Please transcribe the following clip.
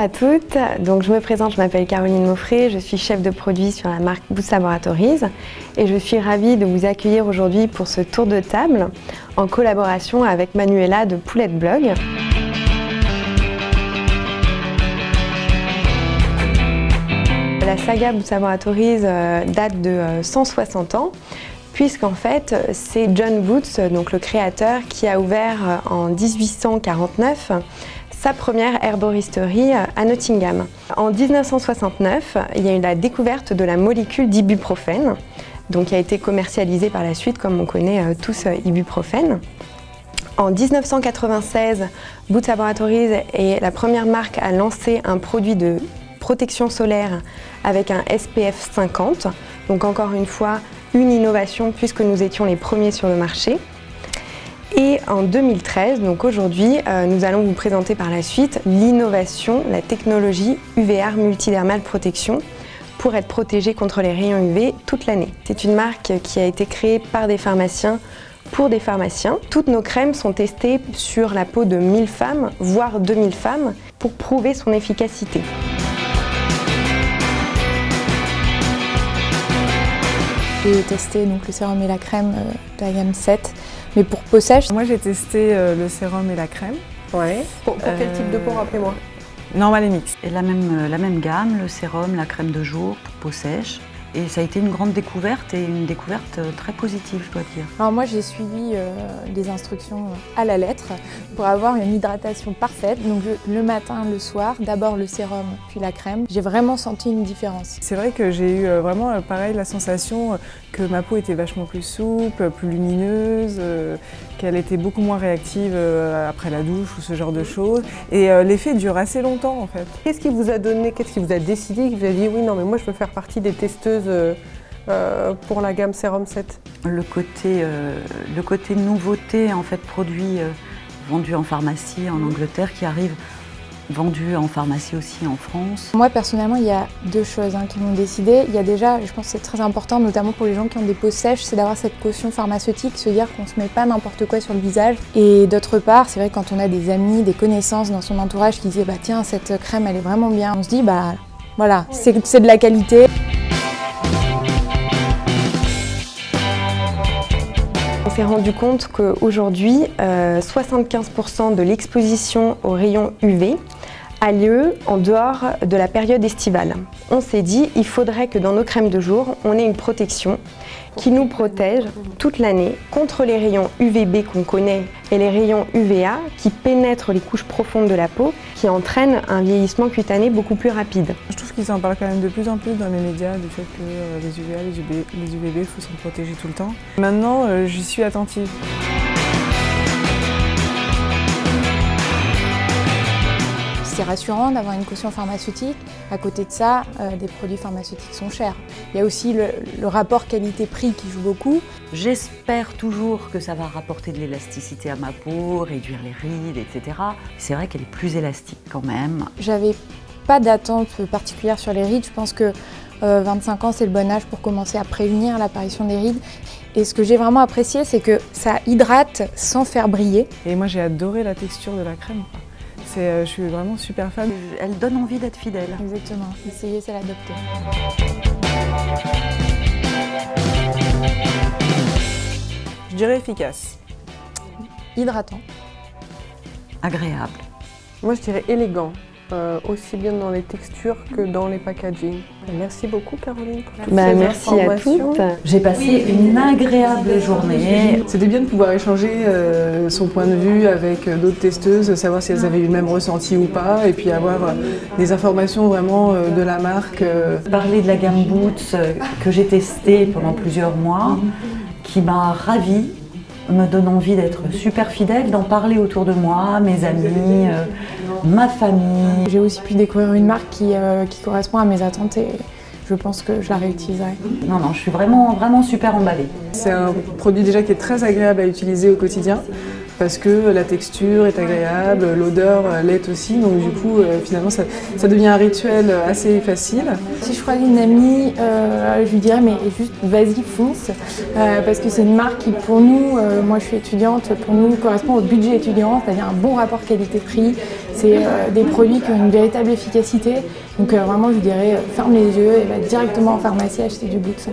à toutes, donc je me présente, je m'appelle Caroline Mauffret, je suis chef de produit sur la marque Boots Laboratories et je suis ravie de vous accueillir aujourd'hui pour ce tour de table en collaboration avec Manuela de Poulette Blog. La saga Boots Laboratories date de 160 ans. Puisqu'en fait, c'est John Boots, donc le créateur, qui a ouvert en 1849 sa première herboristerie à Nottingham. En 1969, il y a eu la découverte de la molécule d'ibuprofène, donc qui a été commercialisée par la suite, comme on connaît tous ibuprofène. En 1996, Boots Laboratories est la première marque à lancer un produit de protection solaire avec un SPF 50, donc encore une fois, une innovation puisque nous étions les premiers sur le marché. Et en 2013, donc aujourd'hui, nous allons vous présenter par la suite l'innovation, la technologie UVR Multidermal Protection pour être protégé contre les rayons UV toute l'année. C'est une marque qui a été créée par des pharmaciens pour des pharmaciens. Toutes nos crèmes sont testées sur la peau de 1000 femmes, voire 2000 femmes, pour prouver son efficacité. J'ai testé donc, le sérum et la crème de la gamme 7, mais pour peau sèche. Moi j'ai testé le sérum et la crème. Ouais. Pour quel type de peau, rappelez-moi? Normal et mix. Et la même gamme, le sérum, la crème de jour pour peau sèche. Et ça a été une grande découverte et une découverte très positive, je dois dire. Alors moi j'ai suivi les instructions à la lettre pour avoir une hydratation parfaite. Donc le matin, le soir, d'abord le sérum puis la crème. J'ai vraiment senti une différence. C'est vrai que j'ai eu vraiment pareil la sensation que ma peau était vachement plus souple, plus lumineuse, qu'elle était beaucoup moins réactive après la douche ou ce genre de choses. Et l'effet dure assez longtemps en fait. Qu'est-ce qui vous a donné, qu'est-ce qui vous a décidé, qui vous a dit oui non mais moi je veux faire partie des testeuses pour la gamme Sérum 7? Le côté nouveauté, en fait, produit vendu en pharmacie en Angleterre qui arrive vendu en pharmacie aussi en France. Moi personnellement il y a deux choses qui m'ont décidé. Il y a déjà, je pense que c'est très important, notamment pour les gens qui ont des peaux sèches, c'est d'avoir cette caution pharmaceutique, se dire qu'on ne se met pas n'importe quoi sur le visage. Et d'autre part, c'est vrai que quand on a des amis, des connaissances dans son entourage qui disaient bah tiens cette crème elle est vraiment bien, on se dit bah voilà, c'est de la qualité. On s'est rendu compte qu'aujourd'hui, 75% de l'exposition aux rayons UV a lieu en dehors de la période estivale. On s'est dit qu'il faudrait que dans nos crèmes de jour, on ait une protection qui nous protège toute l'année contre les rayons UVB qu'on connaît et les rayons UVA qui pénètrent les couches profondes de la peau, qui entraînent un vieillissement cutané beaucoup plus rapide. Je trouve qu'ils en parlent quand même de plus en plus dans les médias du fait que les UVA, les UVB, il faut s'en protéger tout le temps. Maintenant, j'y suis attentive. C'est rassurant d'avoir une caution pharmaceutique. À côté de ça, des produits pharmaceutiques sont chers. Il y a aussi le rapport qualité-prix qui joue beaucoup. J'espère toujours que ça va rapporter de l'élasticité à ma peau, réduire les rides, etc. C'est vrai qu'elle est plus élastique quand même. J'avais pas d'attente particulière sur les rides. Je pense que 25 ans, c'est le bon âge pour commencer à prévenir l'apparition des rides. Et ce que j'ai vraiment apprécié, c'est que ça hydrate sans faire briller. Et moi, j'ai adoré la texture de la crème. Je suis vraiment super fan. Elle donne envie d'être fidèle. Exactement. Essayer, c'est l'adopter. Je dirais efficace. Hydratant. Agréable. Moi je dirais élégant, aussi bien dans les textures que dans les packaging. Merci beaucoup Caroline pour toutes ces merci à toutes. J'ai passé une agréable journée. C'était bien de pouvoir échanger son point de vue avec d'autres testeuses, savoir si elles avaient eu le même ressenti ou pas, et puis avoir des informations vraiment de la marque. Parler de la gamme Boots que j'ai testée pendant plusieurs mois, qui m'a ravie, me donne envie d'être super fidèle, d'en parler autour de moi, mes amis, ma famille. J'ai aussi pu découvrir une marque qui correspond à mes attentes et je pense que je la réutiliserai. Non, je suis vraiment super emballée. C'est un produit déjà qui est très agréable à utiliser au quotidien parce que la texture est agréable, l'odeur l'est aussi, donc du coup finalement ça devient un rituel assez facile. Si je croise une amie je lui dirais mais juste vas-y fonce parce que c'est une marque qui pour nous, moi je suis étudiante, pour nous correspond au budget étudiant, c'est-à-dire un bon rapport qualité-prix, c'est des produits qui ont une véritable efficacité, donc vraiment je lui dirais ferme les yeux et va directement en pharmacie acheter du Boots.